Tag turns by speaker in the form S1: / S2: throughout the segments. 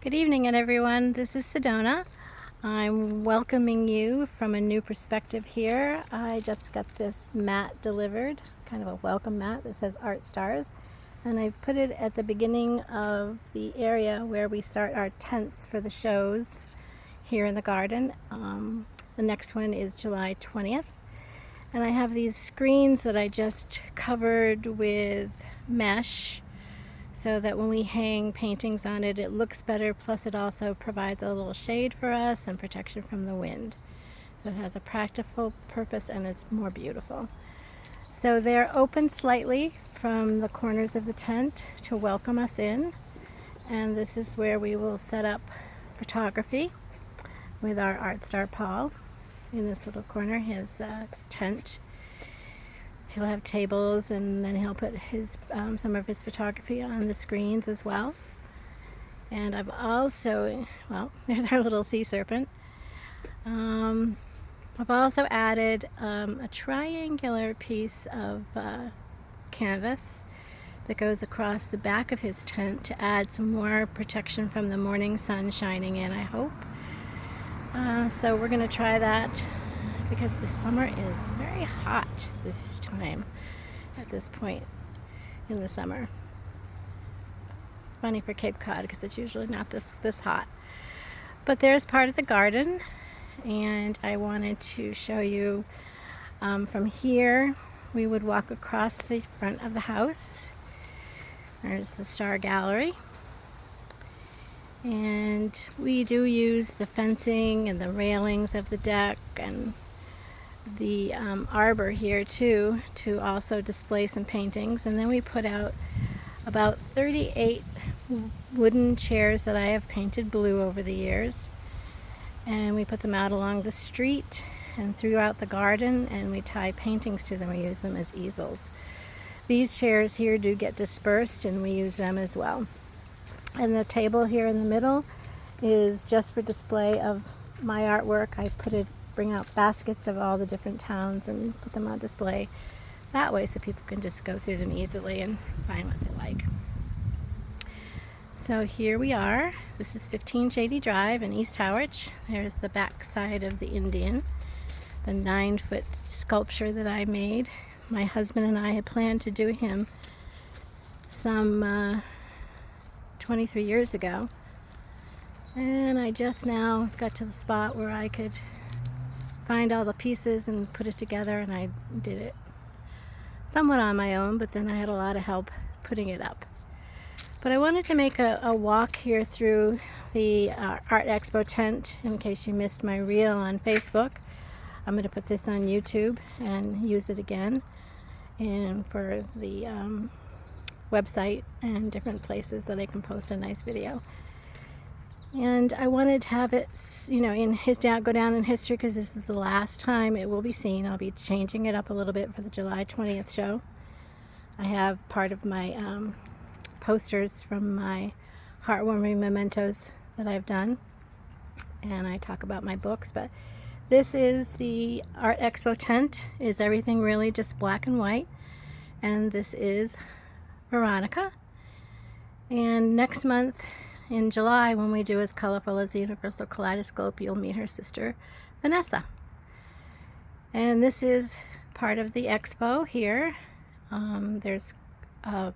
S1: Good evening, everyone. This is Sedona. I'm welcoming you from a new perspective here. I just got this mat delivered, kind of a welcome mat that says Art Stars, and I've put it at the beginning of the area where we start our tents for the shows here in the garden. The next one is July 20th, and I have these screens that I just covered with mesh so that when we hang paintings on it, it looks better, plus it also provides a little shade for us and protection from the wind. So it has a practical purpose and it's more beautiful. So they're open slightly from the corners of the tent to welcome us in, and this is where we will set up photography with our art star Paul in this little corner, his tent. He'll have tables, and then he'll put his some of his photography on the screens as well. And I've also, there's our little sea serpent. I've also added a triangular piece of canvas that goes across the back of his tent to add some more protection from the morning sun shining in, I hope. So we're going to try that, because the summer is very hot this time, at this point in the summer. It's funny for Cape Cod because it's usually not this hot. But there's part of the garden, and I wanted to show you from here. We would walk across the front of the house. There's the Star Gallery. And we do use the fencing and the railings of the deck and the arbor here too, to also display some paintings. And then we put out about 38 wooden chairs that I have painted blue over the years, and we put them out along the street and throughout the garden, and we tie paintings to them. We use them as easels. These chairs here do get dispersed, and we use them as well. And the table here in the middle is just for display of my artwork. I bring out baskets of all the different towns and put them on display that way, so people can just go through them easily and find what they like. So here we are. This is 15 Shady Drive in East Harwich. There's the back side of the Indian, the 9-foot sculpture that I made. My husband and I had planned to do him some 23 years ago, and I just now got to the spot where I could find all the pieces and put it together, and I did it somewhat on my own, but then I had a lot of help putting it up. But I wanted to make a walk here through the Art Expo tent in case you missed my reel on Facebook. I'm going to put this on YouTube and use it again, and for the website and different places that I can post a nice video. And I wanted to have it, go down in history, because this is the last time it will be seen. I'll be changing it up a little bit for the July 20th show. I have part of my posters from my heartwarming mementos that I've done, and I talk about my books. But this is the Art Expo tent. Is everything really just black and white? And this is Veronica. And next month in July, when we do As Colorful as the Universal Kaleidoscope, you'll meet her sister Vanessa. And this is part of the expo here. There's a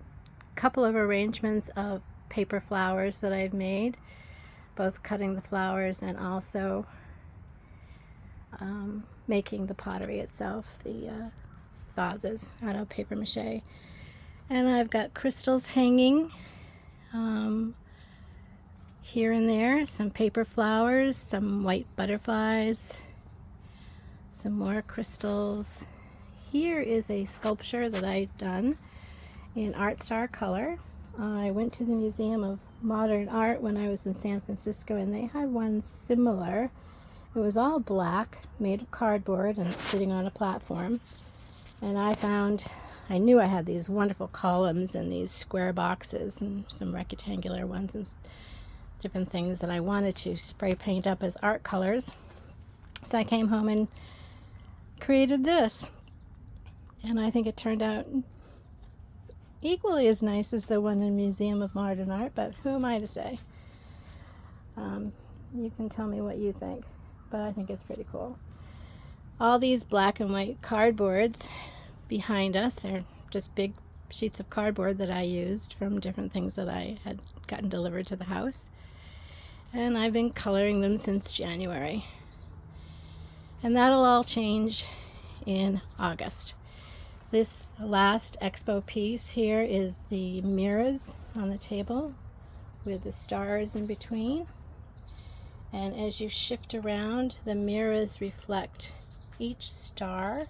S1: couple of arrangements of paper flowers that I've made, both cutting the flowers and also making the pottery itself, the vases out of paper mache. And I've got crystals hanging here and there, some paper flowers, some white butterflies, some more crystals. Here is a sculpture that I've done in Art Star color. I went to the Museum of Modern Art when I was in San Francisco, and they had one similar. It was all black, made of cardboard and sitting on a platform. And I knew I had these wonderful columns and these square boxes and some rectangular ones and different things that I wanted to spray paint up as art colors. So I came home and created this. And I think it turned out equally as nice as the one in Museum of Modern Art, but who am I to say? You can tell me what you think, but I think it's pretty cool. All these black and white cardboards behind us, they're just big sheets of cardboard that I used from different things that I had gotten delivered to the house. And I've been coloring them since January. And that'll all change in August. This last expo piece here is the mirrors on the table with the stars in between. And as you shift around, the mirrors reflect each star,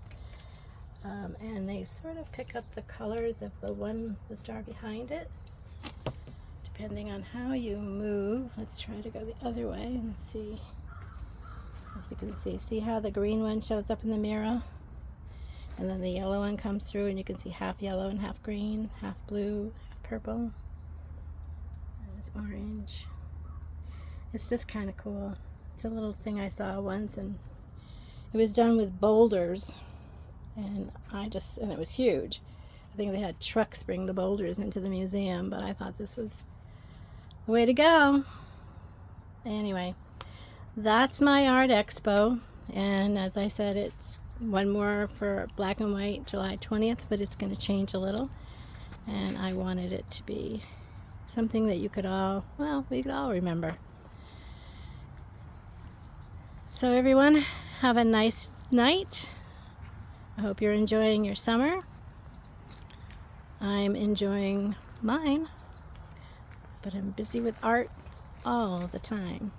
S1: and they sort of pick up the colors of the star behind it, depending on how you move. Let's try to go the other way and see if you can see how the green one shows up in the mirror, and then the yellow one comes through, and you can see half yellow and half green, half blue, half purple. There's orange. It's just kind of cool. It's a little thing I saw once, and it was done with boulders, and it was huge. I think they had trucks bring the boulders into the museum, but I thought this was the way to go. Anyway, that's my art expo, and as I said, it's one more for black and white July 20th, but it's going to change a little, and I wanted it to be something that we could all remember. So everyone, have a nice night. I hope you're enjoying your summer. I'm enjoying mine, but I'm busy with art all the time.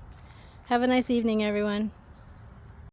S1: Have a nice evening, everyone.